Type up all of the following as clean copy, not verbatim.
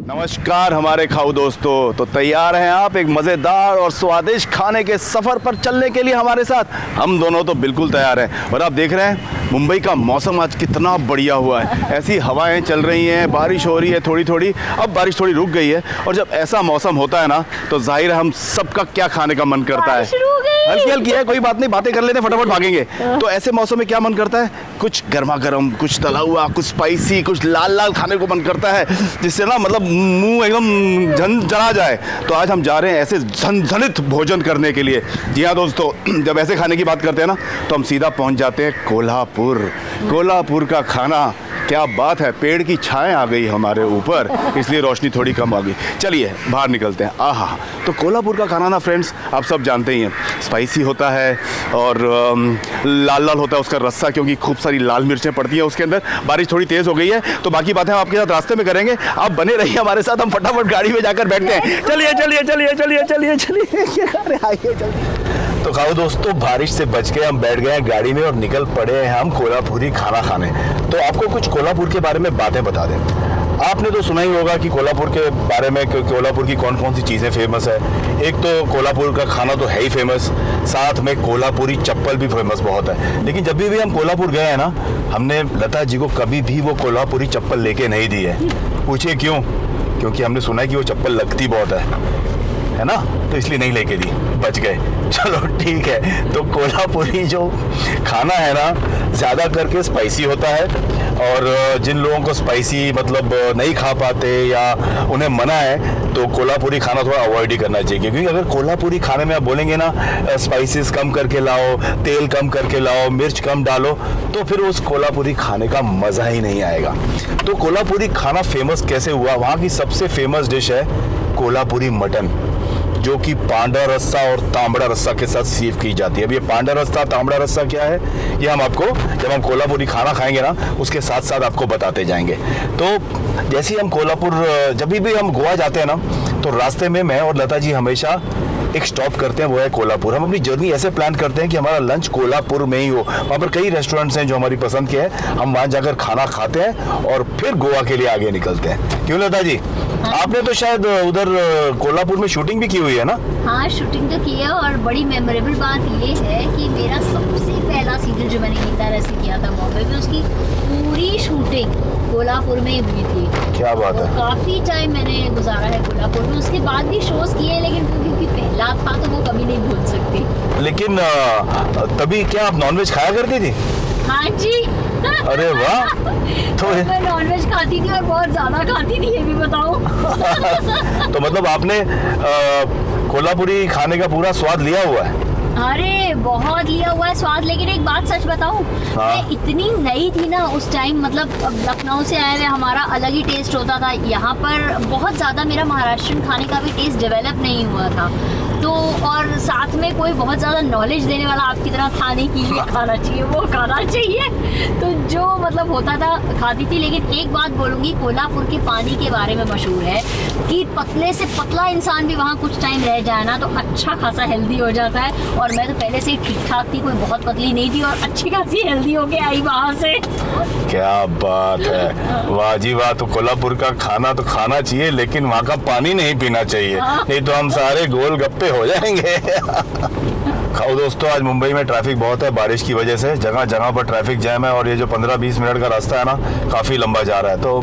नमस्कार हमारे खाऊ दोस्तों। तो तैयार हैं आप एक मज़ेदार और स्वादिष्ट खाने के सफ़र पर चलने के लिए हमारे साथ? हम दोनों तो बिल्कुल तैयार हैं। और आप देख रहे हैं मुंबई का मौसम आज कितना बढ़िया हुआ है। ऐसी हवाएं चल रही हैं, बारिश हो रही है थोड़ी थोड़ी। अब बारिश थोड़ी रुक गई है और जब ऐसा मौसम होता है ना तो जाहिर है हम सबका क्या खाने का मन करता है। हल्की हल्की है, कोई बात नहीं, बातें कर लेते फटाफट भागेंगे। तो ऐसे मौसम में क्या मन करता है? कुछ गर्मा गर्म, कुछ तला हुआ, कुछ स्पाइसी, कुछ लाल लाल खाने को मन करता है, जिससे ना मतलब मुंह एकदम झंझना जाए। तो आज हम जा रहे हैं ऐसे झनझनित भोजन करने के लिए। जी हाँ दोस्तों, जब ऐसे खाने की बात करते हैं ना तो हम सीधा पहुंच जाते हैं कोल्हापुर। कोल्हापुर का खाना क्या बात है, पेड़ की छाएं आ गई हमारे ऊपर, इसलिए रोशनी थोड़ी कम आ गई। चलिए बाहर निकलते हैं। आहा, तो कोल्हापुर का खाना ना फ्रेंड्स आप सब जानते ही हैं, स्पाइसी होता है और लाल लाल होता है उसका रस्सा, क्योंकि खूब सारी लाल मिर्चें पड़ती हैं उसके अंदर। बारिश थोड़ी तेज़ हो गई है तो बाकी बातें हम आपके साथ रास्ते में करेंगे। आप बने रहिए हमारे साथ, हम फटाफट गाड़ी में जाकर बैठते हैं। चलिए चलिए चलिए चलिए चलिए चलिए आइए जल्दी। तो खाओ दोस्तों, बारिश से बच के हम बैठ गए हैं गाड़ी में और निकल पड़े हैं हम कोल्हापुरी खाना खाने। तो आपको कुछ कोल्हापुर के बारे में बातें बता दें। आपने तो सुना ही होगा कि कोल्हापुर के बारे में, कोल्हापुर की कौन कौन सी चीज़ें फेमस है। एक तो कोल्हापुर का खाना तो है ही फेमस, साथ में कोल्हापुरी चप्पल भी फेमस बहुत है। लेकिन जब भी हम कोल्हापुर गए हैं ना, हमने लता जी को कभी भी वो कोल्हापुरी चप्पल लेके नहीं दी है। पूछिए क्यों? क्योंकि हमने सुना है कि वो चप्पल लगती बहुत है ना, तो इसलिए नहीं लेके दी, बच गए। चलो ठीक है। तो कोल्हापुरी जो खाना है ना ज़्यादा करके स्पाइसी होता है, और जिन लोगों को स्पाइसी मतलब नहीं खा पाते या उन्हें मना है तो कोल्हापुरी खाना थोड़ा अवॉइड ही करना चाहिए। क्योंकि अगर कोल्हापुरी खाने में आप बोलेंगे ना स्पाइसेस कम करके लाओ, तेल कम करके लाओ, मिर्च कम डालो, तो फिर उस कोल्हापुरी खाने का मज़ा ही नहीं आएगा। तो कोल्हापुरी खाना फेमस कैसे हुआ? वहाँ की सबसे फेमस डिश है कोल्हापुरी मटन, जो कि पांडा रस्सा और तांबड़ा रस्सा के साथ सर्व की जाती है। अब ये पांडा रस्सा तांबड़ा रस्सा क्या है, ये हम आपको जब हम कोल्हापुरी खाना खाएंगे ना उसके साथ साथ आपको बताते जाएंगे। तो जैसे ही हम कोल्हापुर, जब भी हम गोवा जाते हैं ना तो रास्ते में मैं और लता जी हमेशा एक स्टॉप करते हैं, वो है कोल्हापुर। हम अपनी जर्नी ऐसे प्लान करते हैं कि हमारा लंच कोल्हापुर में ही हो। वहाँ पर कई रेस्टोरेंट्स हैं जो हमारी पसंद के हैं, हम वहाँ जाकर खाना खाते हैं और फिर गोवा के लिए आगे निकलते हैं। क्यों लता जी? आपने तो शायद उधर कोल्हापुर में शूटिंग भी की हुई है ना? हाँ, शूटिंग तो की है, और बड़ी मेमोरेबल बात ये है कि मेरा सबसे पहला सीरियल जो मैंने गीता रस से किया था बॉम्बे में, उसकी पूरी शूटिंग कोल्हापुर में ही हुई थी। क्या बात है। काफी टाइम मैंने गुजारा है कोल्हापुर में। उसके बाद भी शोज किए, लेकिन क्योंकि पहला था तो वो कभी नहीं भूल सकती। लेकिन तभी क्या आप नॉनवेज खाया करती थी? हाँ जी। अरे वाह। तो मैं नॉनवेज खाती थी और बहुत ज्यादा खाती थी, ये भी बताऊं। तो मतलब आपने कोल्हापुरी खाने का पूरा स्वाद लिया हुआ है? अरे बहुत लिया हुआ है स्वाद। लेकिन एक बात सच बताऊं, मैं इतनी नई थी ना उस टाइम, मतलब लखनऊ से आए हुए हमारा अलग ही टेस्ट होता था। यहाँ पर बहुत ज़्यादा मेरा महाराष्ट्रन खाने का भी टेस्ट डेवलप नहीं हुआ था। तो और साथ में कोई बहुत ज़्यादा नॉलेज देने वाला आपकी तरह था नहीं कि ये खाना चाहिए वो खाना चाहिए। तो जो मतलब होता था खाती थी। लेकिन एक बात बोलूँगी, कोल्हापुर के पानी के बारे में मशहूर है कि पतले से पतला इंसान भी वहाँ कुछ टाइम रह जाए ना तो अच्छा खासा हेल्दी हो जाता है। और मैं तो पहले से ही ठीक ठाक थी, कोई बहुत पतली नहीं थी और अच्छी खासी हेल्दी होके आई वहाँ से। क्या बात है, वाह जी वाह। तो कोल्हापुर का खाना तो खाना चाहिए, लेकिन वहाँ का पानी नहीं पीना चाहिए, नहीं तो हम सारे गोल गप्पे हो जाएंगे। खाओ दोस्तों, आज मुंबई में ट्रैफिक बहुत है बारिश की वजह से, जगह जगह पर ट्रैफिक जैम है। और ये जो 15-20 मिनट का रास्ता है ना काफ़ी लंबा जा रहा है, तो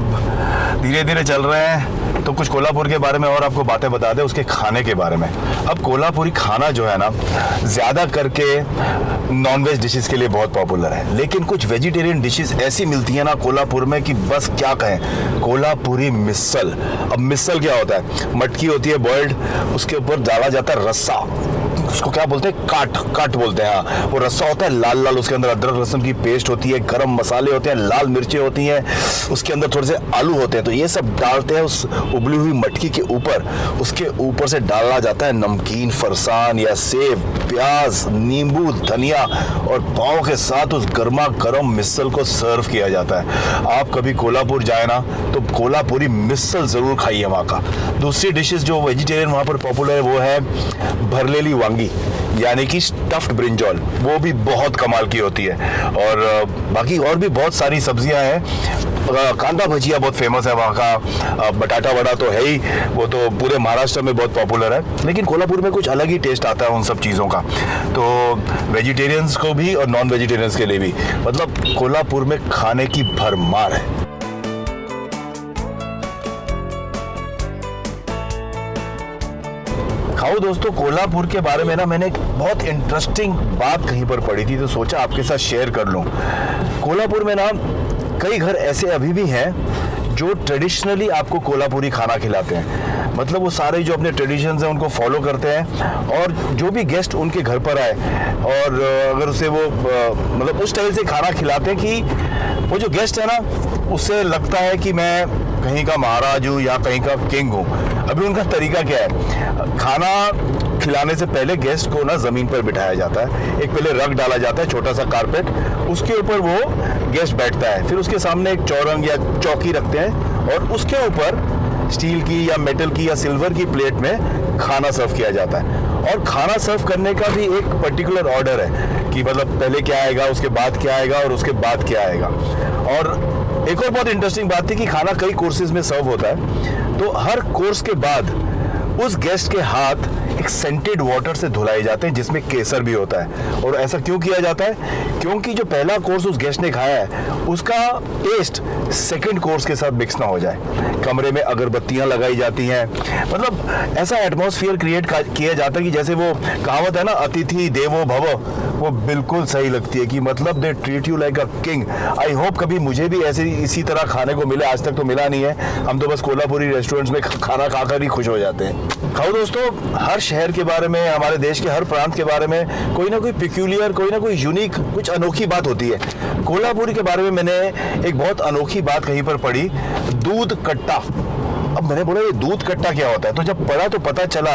धीरे धीरे चल रहे हैं। तो कुछ कोल्हापुर के बारे में और आपको बातें बता दें, उसके खाने के बारे में। अब कोल्हापुरी खाना जो है ना ज़्यादा करके नॉनवेज डिशेस के लिए बहुत पॉपुलर है, लेकिन कुछ वेजिटेरियन डिशेस ऐसी मिलती हैं ना कोल्हापुर में कि बस क्या कहें। कोल्हापुरी मिसल। अब मिसल क्या होता है? मटकी होती है बॉइल्ड, उसके ऊपर डाला जाता है रस्सा, उसको क्या बोलते हैं, काट बोलते हैं। हाँ, वो रस्सा होता है लाल लाल, उसके अंदर अदरक लहसुन की पेस्ट होती है, गरम मसाले होते हैं, लाल मिर्चें होती हैं, उसके अंदर थोड़े से आलू होते हैं। तो ये सब डालते हैं उस उबली हुई मटकी के ऊपर। उसके ऊपर से डाला जाता है नमकीन, फरसान या सेव, प्याज, नींबू, धनिया, और पाव के साथ उस गर्मा गर्म मिसल को सर्व किया जाता है। आप कभी कोल्हापुर जाए ना तो कोल्हापुरी मिसल ज़रूर खाइए वहाँ का। दूसरी डिशेस जो वेजिटेरियन वहाँ पर पॉपुलर है वो है भरलेली वांगी, यानी कि स्टफ्ड ब्रिंजॉल, वो भी बहुत कमाल की होती है। और बाकी और भी बहुत सारी सब्जियां हैं कांदा भजिया बहुत फेमस है वहाँ का, बटाटा वड़ा तो है ही, वो तो पूरे महाराष्ट्र में बहुत पॉपुलर है। लेकिन कोल्हापुर में कुछ अलग ही टेस्ट आता है उन सब चीज़ों का, तो वेजिटेरियंस को भी और नॉन वेजिटेरियंस के लिए भी, मतलब कोल्हापुर में खाने की भरमार है। खाओ दोस्तों, कोल्हापुर के बारे में ना मैंने एक बहुत इंटरेस्टिंग बात कहीं पर पढ़ी थी, तो सोचा आपके साथ शेयर कर लूं। कोल्हापुर में ना कई घर ऐसे अभी भी हैं जो ट्रेडिशनली आपको कोल्हापुरी खाना खिलाते हैं, मतलब वो सारे जो अपने ट्रेडिशंस हैं उनको फॉलो करते हैं, और जो भी गेस्ट उनके घर पर आए और अगर उसे वो मतलब उस टाइप से खाना खिलाते हैं कि वो जो गेस्ट है ना उससे लगता है कि मैं कहीं का महाराज हूँ या कहीं का किंग हूँ। अभी उनका तरीका क्या है, खाना खिलाने से पहले गेस्ट को ना ज़मीन पर बिठाया जाता है, एक पहले रग डाला जाता है, छोटा सा कारपेट, उसके ऊपर वो गेस्ट बैठता है, फिर उसके सामने एक चौरंग या चौकी रखते हैं और उसके ऊपर स्टील की या मेटल की या सिल्वर की प्लेट में खाना सर्व किया जाता है। और खाना सर्व करने का भी एक पर्टिकुलर ऑर्डर है कि मतलब पहले क्या आएगा, उसके बाद क्या आएगा और उसके बाद क्या आएगा। और एक और बहुत इंटरेस्टिंग बात थी कि खाना कई कोर्सेज में सर्व होता है, तो हर कोर्स के बाद उस गेस्ट के हाथ एक सेंटेड वाटर से धुलाए जाते हैं जिसमें केसर भी होता है। और ऐसा क्यों किया जाता है, क्योंकि जो पहला कोर्स उस गेस्ट ने खाया है उसका टेस्ट सेकंड कोर्स के साथ मिक्स ना हो जाए। कमरे में अगरबत्तियां लगाई जाती हैं, मतलब ऐसा एटमॉस्फेयर क्रिएट किया जाता है कि जैसे वो कहावत है ना, अतिथि देवो भव, वो बिल्कुल सही लगती है कि मतलब they treat you like a king. I hope कभी मुझे भी ऐसे इसी तरह खाने को मिले, आज तक तो मिला नहीं है, हम तो बस कोल्हापुरी रेस्टोरेंट्स में खाना खाकर ही खुश हो जाते हैं। खाओ दोस्तों, हर शहर के बारे में, हमारे देश के हर प्रांत के बारे में कोई ना कोई पिक्यूलियर, कोई ना कोई यूनिक, कुछ अनोखी बात होती है। कोल्हापुरी के बारे में मैंने एक बहुत अनोखी बात कहीं पर पढ़ी, दूध कट्टा। अब मैंने बोला ये दूध कट्टा क्या होता है, तो जब पढ़ा तो पता चला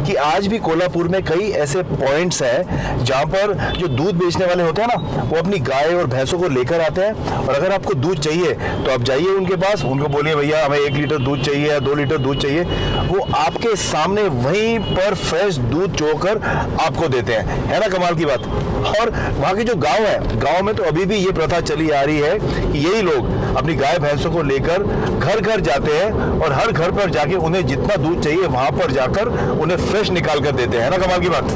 कि आज भी कोल्हापुर में कई ऐसे पॉइंट्स हैं जहाँ पर जो दूध बेचने वाले होते हैं ना, वो अपनी गाय और भैंसों को लेकर आते हैं, और अगर आपको दूध चाहिए तो आप जाइए उनके पास, उनको बोलिए भैया हमें 1 लीटर दूध चाहिए या 2 लीटर दूध चाहिए, वो आपके सामने वहीं पर फ्रेश दूध चोकर आपको देते हैं। है ना कमाल की बात। और वहाँ के जो गाँव है, गाँव में तो अभी भी ये प्रथा चली आ रही है कि यही लोग अपनी गाय भैंसों को लेकर घर घर जाते हैं और हर घर पर जाके उन्हें जितना दूध चाहिए वहां पर जाकर उन्हें फ्रेश निकाल कर देते हैं। ना कमाल की बात।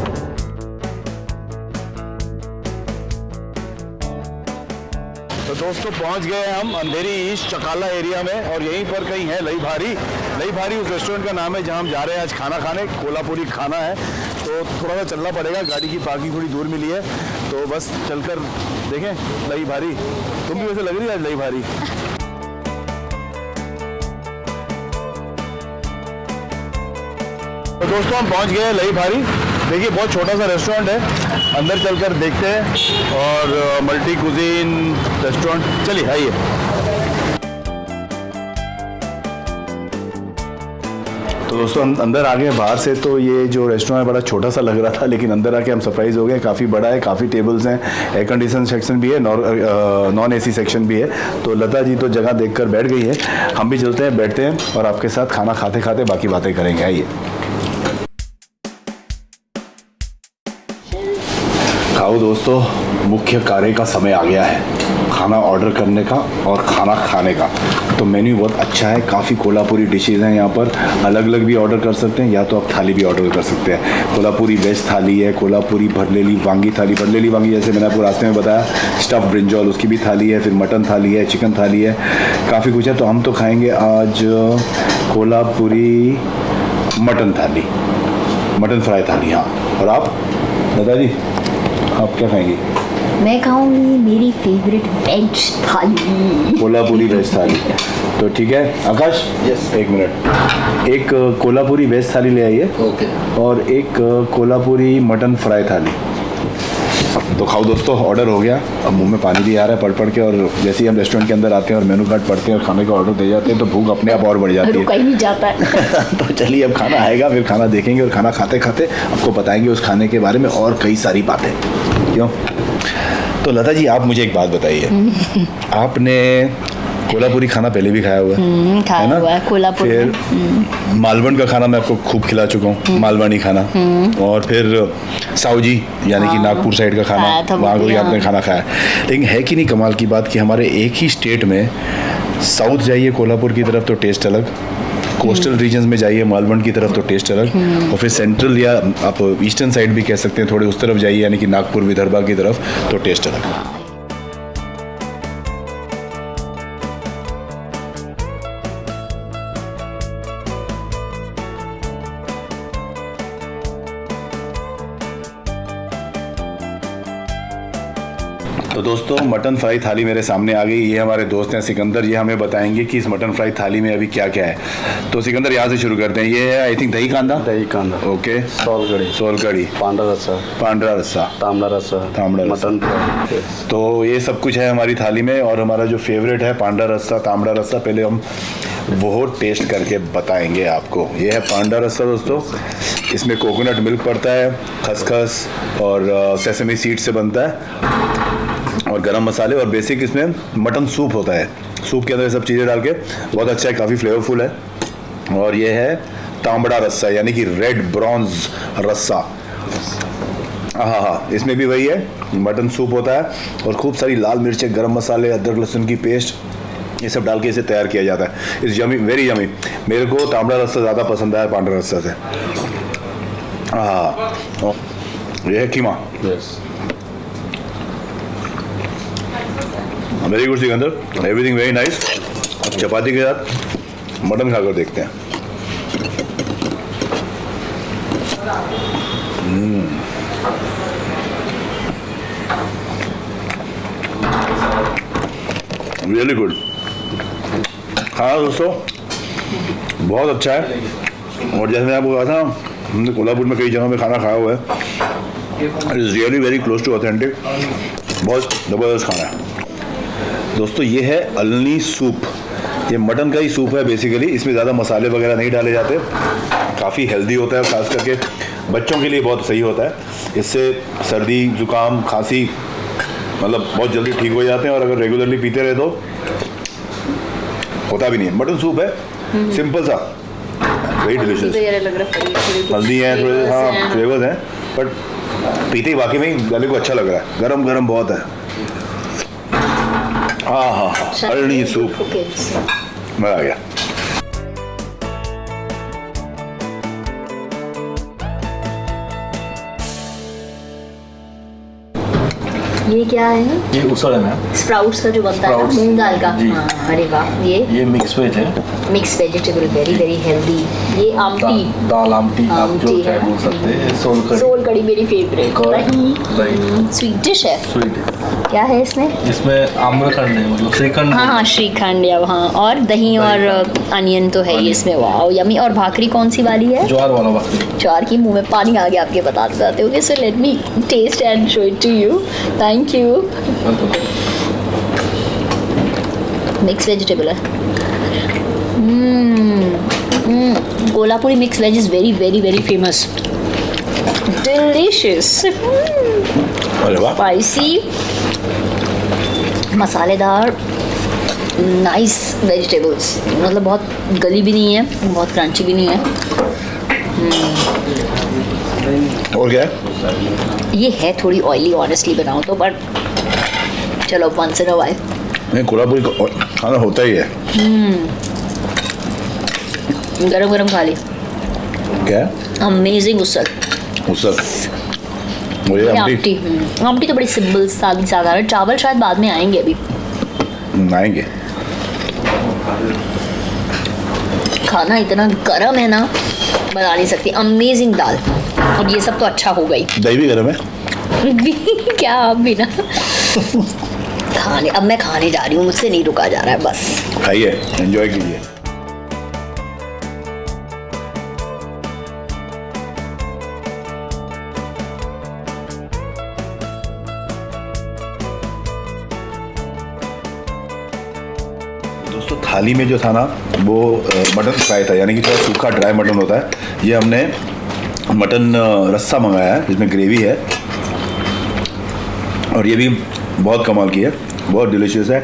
तो दोस्तों पहुंच गए हम अंधेरी ईस्ट चकाला एरिया में, और यहीं पर कहीं है लई भारी। लई भारी उस रेस्टोरेंट का नाम है जहां हम जा रहे हैं आज खाना खाने। कोल्हापुरी खाना है तो थोड़ा सा चलना पड़ेगा, गाड़ी की पार्किंग थोड़ी दूर मिली है, तो बस चलकर देखें लई भारी। तुम भी वैसे लग रही है आज लई भारी। तो दोस्तों हम पहुंच गए लई भारी। देखिए बहुत छोटा सा रेस्टोरेंट है, अंदर चलकर देखते हैं, और मल्टी कुजीन रेस्टोरेंट। चलिए आइए। तो दोस्तों हम अंदर आ गए बाहर से, तो ये जो रेस्टोरेंट है बड़ा छोटा सा लग रहा था, लेकिन अंदर आके हम सरप्राइज हो गए, काफ़ी बड़ा है, काफ़ी टेबल्स हैं, एयर कंडीशन सेक्शन भी है, नॉन एसी सेक्शन भी है। तो लता जी तो जगह देखकर बैठ गई है, हम भी चलते हैं, बैठते हैं और आपके साथ खाना खाते खाते बाकी बातें करेंगे। आइए। खाओ दोस्तों, मुख्य कार्य का समय आ गया है, खाना ऑर्डर करने का और खाना खाने का। तो मेन्यू बहुत अच्छा है, काफ़ी कोल्हापुरी डिशेज़ हैं यहाँ पर, अलग अलग भी ऑर्डर कर सकते हैं या तो आप थाली भी ऑर्डर कर सकते हैं। कोल्हापुरी वेज थाली है, कोल्हापुरी भरलेली वांगी थाली, भरलेली वांगी जैसे मैंने आपको रास्ते में बताया, स्टफ़ ब्रिंजॉल उसकी भी थाली है, फिर मटन थाली है, चिकन थाली है, काफ़ी कुछ है। तो हम तो खाएँगे आज कोल्हापुरी मटन थाली, मटन फ्राई थाली। हाँ, और आप दादा जी आप क्या खाएंगी? मैं खाऊंगी मेरी फेवरेट वेज थाली, कोल्हापुरी वेज थाली। तो ठीक है आकाश, यस, 1 मिनट, एक कोल्हापुरी वेज थाली ले आइए, ओके, और एक कोल्हापुरी मटन फ्राई थाली। तो खाओ दोस्तों, ऑर्डर हो गया, अब मुंह में पानी भी आ रहा है पढ़ के, और जैसे ही हम रेस्टोरेंट के अंदर आते हैं और मेनू कार्ड पढ़ते हैं और खाने का ऑर्डर दे जाते हैं तो भूख अपने आप और बढ़ जाती है, कहीं नहीं जाता है। तो चलिए अब खाना आएगा, फिर खाना देखेंगे और खाना खाते खाते आपको बताएंगे उस खाने के बारे में और कई सारी बातें। क्यों? तो लता जी आप मुझे एक बात बताइए, आपने कोल्हापुरी खाना पहले भी खाया हुआ है, खाया हुआ है कोल्हापुर फिर में। मालवण का खाना मैं आपको खूब खिला चुका हूँ, मालवणी खाना, और फिर साहू जी यानी कि नागपुर साइड का खाना, खाया था वो वहाँ भी, भी आपने हाँ। खाना खाया। लेकिन है कि नहीं कमाल की बात कि हमारे एक ही स्टेट में, साउथ जाइए कोल्हापुर की तरफ तो टेस्ट अलग, कोस्टल रीजन्स में जाइए मालवण की तरफ तो टेस्ट अलग, और फिर सेंट्रल या आप ईस्टर्न साइड भी कह सकते हैं, थोड़े उस तरफ जाइए यानी कि नागपुर विदर्भा की तरफ तो टेस्ट अलग। तो दोस्तों मटन फ्राई थाली मेरे सामने आ गई। ये हमारे दोस्त हैं सिकंदर, ये हमें बताएंगे कि इस मटन फ्राई थाली में अभी क्या क्या है। तो सिकंदर यहाँ से शुरू करते हैं। ये है आई थिंक दही कांदा। दही कांदा, ओके, सोलकड़ी, सोलकड़ी, पांढरा रस्सा, पांढरा रस्सा, तांबड़ा रस्सा, तांबड़ा रस्सा। Mutton fry. तो ये सब कुछ है हमारी थाली में। और हमारा जो फेवरेट है पांढरा रस्सा, तांबड़ा रस्सा, पहले हम वो टेस्ट करके बताएंगे आपको। ये है पांढरा रस्सा दोस्तों, इसमें कोकोनट मिल्क पड़ता है, खसखस और सेसमी सीड से बनता है, और गरम मसाले, और बेसिक इसमें मटन सूप होता है। सूप के अंदर ये सब चीज़ें डाल के बहुत अच्छा है, काफ़ी फ्लेवरफुल है। और ये है तांबड़ा रस्सा यानी कि रेड ब्रॉन्ज रस्सा। हाँ हाँ, इसमें भी वही है, मटन सूप होता है और खूब सारी लाल मिर्चें, गरम मसाले, अदरक लहसुन की पेस्ट, ये सब डाल के इसे तैयार किया जाता है। इस यमी, वेरी यमी। मेरे को तांबड़ा रस्सा ज़्यादा पसंद आया पांढरा रस्सा से। हाँ, ये है कीमा। Yes, very good Sikandar, everything very nice. अब चपाती के साथ मटन खाकर देखते हैं। रियली गुड खाना दोस्तों, बहुत अच्छा है। और जैसे मैंने आपको कहा था, हमने कोल्हापुर में कई जगहों में खाना खाया हुआ है, it is really very close to authentic. बहुत ज़बरदस्त खाना है दोस्तों। ये है अल्नी सूप, ये मटन का ही सूप है बेसिकली। इसमें ज़्यादा मसाले वगैरह नहीं डाले जाते, काफ़ी हेल्दी होता है, खास करके बच्चों के लिए बहुत सही होता है। इससे सर्दी जुकाम खांसी मतलब बहुत जल्दी ठीक हो जाते हैं, और अगर रेगुलरली पीते रहे तो होता भी नहीं है। मटन सूप है, सिंपल सा, वेरी डिलीशियस। हल्दी है थोड़े, हाँ फ्लेवर्स हैं, बट पीते ही वाकई में गले को अच्छा लग रहा है। गरम गरम बहुत है। हाँ हाँ हाँ, अल्नी सूप, मजा आ गया। ये क्या है? ये उसळ है मैम, स्प्राउट्स का जो बनता है ना, Sprouts, मूंग दाल का। जी। हाँ, अरे वाह, ये मिक्स वेज है, mix vegetable, very very healthy. ये आमटी, दाल आमटी, आप जो आमटी चाहे है। बोल सकते हैं। सोलकड़ी, सोल कड़ी मेरी फेवरेट। दही, दही, स्वीट डिश है। स्वीट, क्या है इसमें? इसमें आम्रखंड है, मतलब श्रीखंड। हाँ हाँ, श्रीखंड या वहाँ, और दही और अनियन तो है ही इसमें। वाह यमी। और भाकरी कौन सी वाली है? ज्वार वाला भाकरी। चार की मुंह में पानी आ गया आपके बताते जाते। Okay, so let me taste and show it to you. Thank you. Mix vegetable है। Kolhapuri mix veg is very very very famous, delicious, अरे वाह, स्पाइसी, मसालेदार, नाइस वेजिटेबल्स, मतलब बहुत गली भी नहीं है, बहुत क्रंची भी नहीं है। और क्या है? ये है थोड़ी ऑयली ऑनेस्टली बनाओ तो, बट चलो वंस इन अ वाइल। नहीं, कोल्हापुरी खाना होता ही है। गरम गरम खा ली। क्या है? अमेजिंग उसल। उसर, वो ये आमटी आमटी, आमटी तो बड़ी सिंपल सादी साधारण। चावल शायद बाद में आएंगे, अभी आएंगे। खाना इतना गरम है ना, बता नहीं सकती। अमेजिंग दाल, और ये सब तो अच्छा हो गई। दही भी गर्म है। क्या आप भी ना खाने, अब मैं खाने जा रही हूँ, मुझसे नहीं रुका जा रहा है, बस खाइए, एंजॉय कीजिए। दोस्तों थाली में जो था ना वो मटन फ्राई था, यानी कि थोड़ा सूखा ड्राई मटन होता है। ये हमने मटन रस्सा मंगाया है जिसमें ग्रेवी है, और ये भी बहुत कमाल की है, बहुत डिलीशियस है।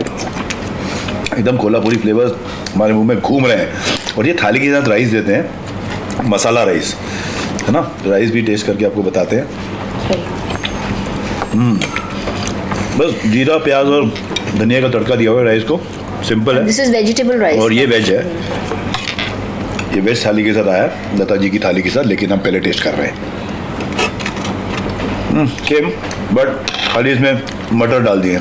एकदम कोल्हापुरी फ्लेवर्स हमारे मुंह में घूम रहे हैं। और ये थाली के साथ राइस देते हैं, मसाला राइस है ना। राइस भी टेस्ट करके आपको बताते हैं। बस जीरा प्याज और धनिया का तड़का दिया हुआ है राइस को, सिंपल है। दिस इज वेजिटेबल राइस और ये वेज है, ये वेज थाली के साथ आया है, लता जी की थाली के साथ, लेकिन हम पहले टेस्ट कर रहे हैं। सेम, बट खाली इसमें मटर डाल दिए,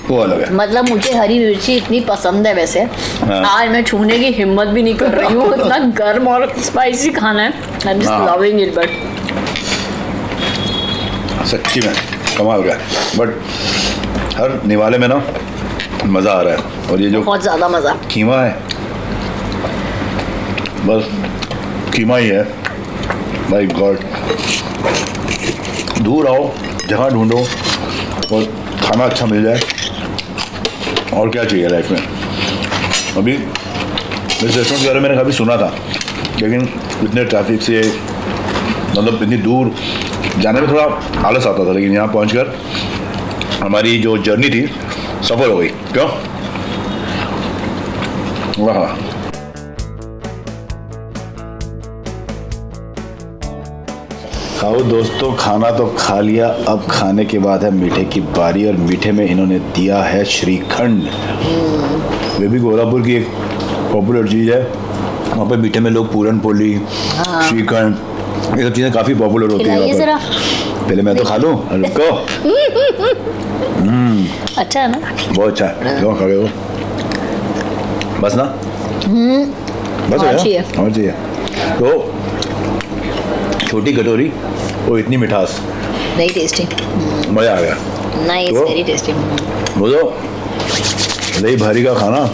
वो अलग है। मतलब मुझे हरी मिर्ची इतनी पसंद है वैसे, हाँ। आज मैं छूने की हिम्मत भी नहीं कर रही हूँ, इतना गर्म और स्पाइसी खाना है। आई एम जस्ट हाँ। लविंग इट, बट सच्ची में कमाल का है, बट हर निवाले में ना मज़ा आ रहा है। और ये जो बहुत ज्यादा मजा। कीमा है, बस कीमा ही है, माय गॉड। दूर आओ, जहाँ ढूंढो और खाना अच्छा मिल जाए, और क्या चाहिए लाइफ में। अभी इस रेस्टोरेंट के बारे में मैंने काफ़ी सुना था, लेकिन इतने ट्रैफिक से, मतलब इतनी दूर जाने में थोड़ा आलस आता था, लेकिन यहाँ पहुँचकर हमारी जो जर्नी थी सफल हो गई। क्यों? वाह। खाओ दोस्तों, खाना तो खा लिया, अब खाने के बाद है मीठे की बारी, और मीठे में इन्होंने दिया है श्रीखंड। वे भी कोल्हापुर की एक पॉपुलर चीज़ है, वहाँ पे मीठे में लोग पूरन पोली, श्रीखंड, ये सब चीज़ें काफ़ी पॉपुलर होती खिलाइए है जरा। पहले मैं तो खा लूँ, रुको। अच्छा है ना? बहुत अच्छा है, क्यों खा गए हो? बस ना, बस और हो चाहिए। गया? और चाहिए तो छोटी कटोरी और इतनी मिठास, वेरी टेस्टी, मज़ा आ गया। नाइस, तो- वेरी टेस्टी। वो तो लई भारी का खाना,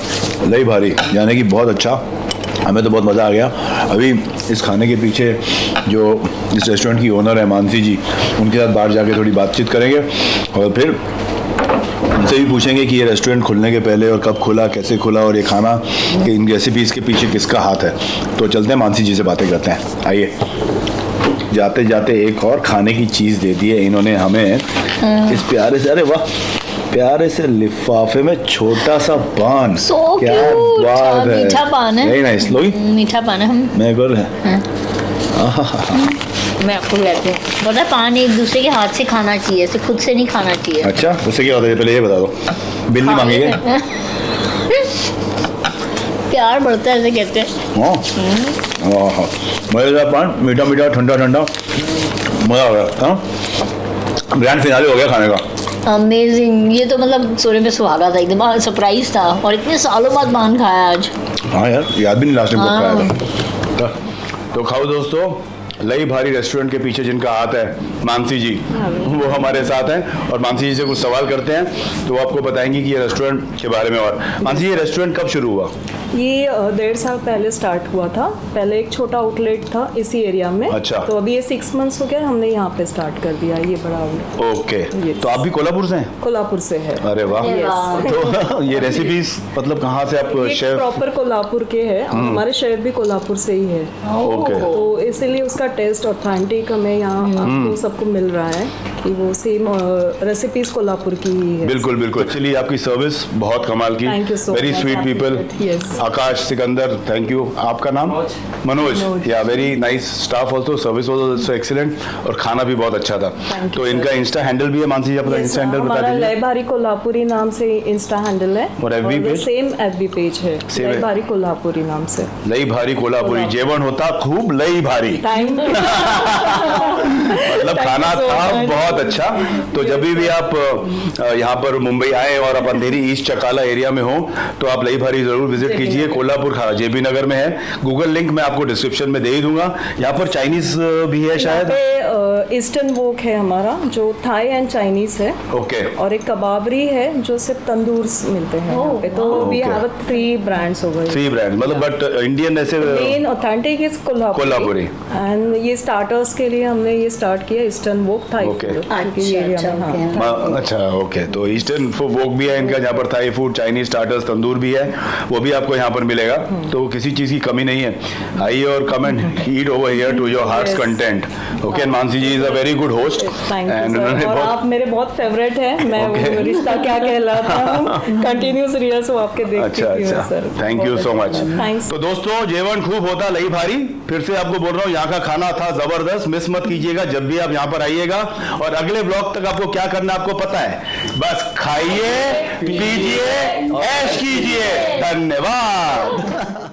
लई भारी यानी कि बहुत अच्छा, हमें तो बहुत मज़ा आ गया। अभी इस खाने के पीछे जो इस रेस्टोरेंट की ओनर है मानसी जी, उनके साथ बाहर जाके थोड़ी बातचीत करेंगे, और फिर उनसे भी पूछेंगे कि ये रेस्टोरेंट खुलने के पहले और कब खुला, कैसे खुला, और ये खाना कि इन रेसिपीज़ के पीछे किसका हाथ है। तो चलते हैं मानसी जी से बातें करते हैं, आइए। जाते जाते एक और खाने की चीज़ दे दी है इन्होंने हमें, इस प्यारे से, अरे वाह, प्यारे से लिफाफे में छोटा सा पान। So क्या cute, बात है, मीठा पान है। Very nice. लोगी मीठा पान है। हम मैं कर मैं आपको कहती हूँ, पता है पान एक दूसरे के हाथ से खाना चाहिए, ऐसे खुद से नहीं खाना चाहिए। अच्छा, उससे क्या होता है पहले ये बता दो, बिल नहीं मांगेंगे? प्यार बढ़ता है ऐसे कहते हैं। हाँ, मज़ेदार पान, मीठा मीठा, ठंडा ठंडा, मज़ा आ गया। हाँ, ग्रैंड फिनाले हो गया खाने का। अमेजिंग, ये तो मतलब सोने पे सुहागा था, एकदम सरप्राइज था, और इतने सालों बाद पान खाया आज। हाँ यार, याद भी नहीं लास्ट टाइम कब हाँ। खाया था। तो खाओ दोस्तों, लई भारी रेस्टोरेंट के पीछे जिनका हाथ है मानसी जी, वो हमारे साथ हैं, और मानसी जी से कुछ सवाल करते हैं तो वो आपको बताएंगी कि ये रेस्टोरेंट के बारे में। और मानसी जी, ये रेस्टोरेंट कब शुरू हुआ? ये 1.5 साल पहले स्टार्ट हुआ था। पहले एक छोटा आउटलेट था इसी एरिया में। अच्छा। तो अभी ये 6 मंथ्स हो गया, हमने यहाँ पे स्टार्ट कर दिया ये बड़ा आउटलेट। Okay, Yes. तो आप भी कोल्हापुर से हैं? कोल्हापुर से है। अरे वाह। अरे वाह। तो ये रेसिपीज मतलब कहाँ से आप ये शेफ? प्रॉपर कोल्हापुर के है, और हमारे शेफ भी कोल्हापुर से ही है। ओके। तो इसीलिए उसका टेस्ट ऑथेंटिक हमें यहाँ आपको सबको मिल रहा है कि वो सेम रेसिपीज कोल्हापुर की ही है। बिल्कुल बिल्कुल। एक्चुअली आपकी सर्विस बहुत कमाल की, Thank you so very much. Sweet people. Yes. Akash, Sikandar, thank you. आपका नाम? मनोज। या very nice staff also, service was also excellent, और खाना भी बहुत अच्छा था। Thank you, तो sir. इनका इंस्टा हैंडल भी है मानसी जी, अपना Yes, इंस्टा हैंडल बता हमारा दीजिए। लय भारी कोल्हापुरी नाम से इंस्टा हैंडल है, और FB page? Same FB page है, Same है। लय भारी कोल्हापुरी नाम से। लई भारी कोल्हापुरी, जेवण होता खूब लई भारी, थैंक मतलब खाना you so था much. बहुत अच्छा। तो जब भी आप यहाँ पर मुंबई आए और आप अंधेरी ईस्ट चकाला एरिया में हो, तो आप लई भारी जरूर विजिट कीजिए। कोल्हापुर खा JB नगर में है, गूगल लिंक मैं आपको डिस्क्रिप्शन में दे ही दूंगा। यहाँ पर चाइनीज भी है शायद? ईस्टर्न वोक है हमारा, जो थाई एंड चाइनीज है, ओके। और एक कबाबरी है जो सिर्फ तंदूर मिलते हैं यहाँ पे। तो वी Okay. हैव 3 ब्रांड्स हो गए। 3 ब्रांड, मतलब बट इंडियन ऐसे main authentic is Kolhapuri. And ये स्टार्टर्स के लिए हमने ये स्टार्ट किया ईस्टर्न वोक थाई Okay. फूड क्योंकि ये एरिया में, हाँ। अच्छा, ओके। तो ईस्टर्न वोक भी है इनका, जहाँ पर थाई फूड, चाइनीज स्टार्टर्स, तंदूर भी है, वो भी आपको यहाँ पर मिलेगा। तो किसी चीज़ की कमी नहीं है। आइए और come and eat over here to your heart's content. Okay, Mansi ji is a very good host, thank and you उन्होंने सर, और बहुत आप मेरे बहुत फेवरेट हैं। मैं Okay. वो रिश्ता क्या कहलाता हूँ कंटिन्यूस रियल्स वो आपके देखती अच्छा हूँ अच्छा, sir. Thank you so much. Thanks. तो दोस्तों, जेवण खूब होता लई भारी, फिर से आपको बोल रहा हूँ, यहाँ का खाना खाना था जबरदस्त, मिस मत कीजिएगा जब भी आप यहाँ पर आइएगा। और अगले ब्लॉग तक आपको क्या करना है आपको पता है, बस खाइए, पीजिए, ऐश कीजिए। धन्यवाद।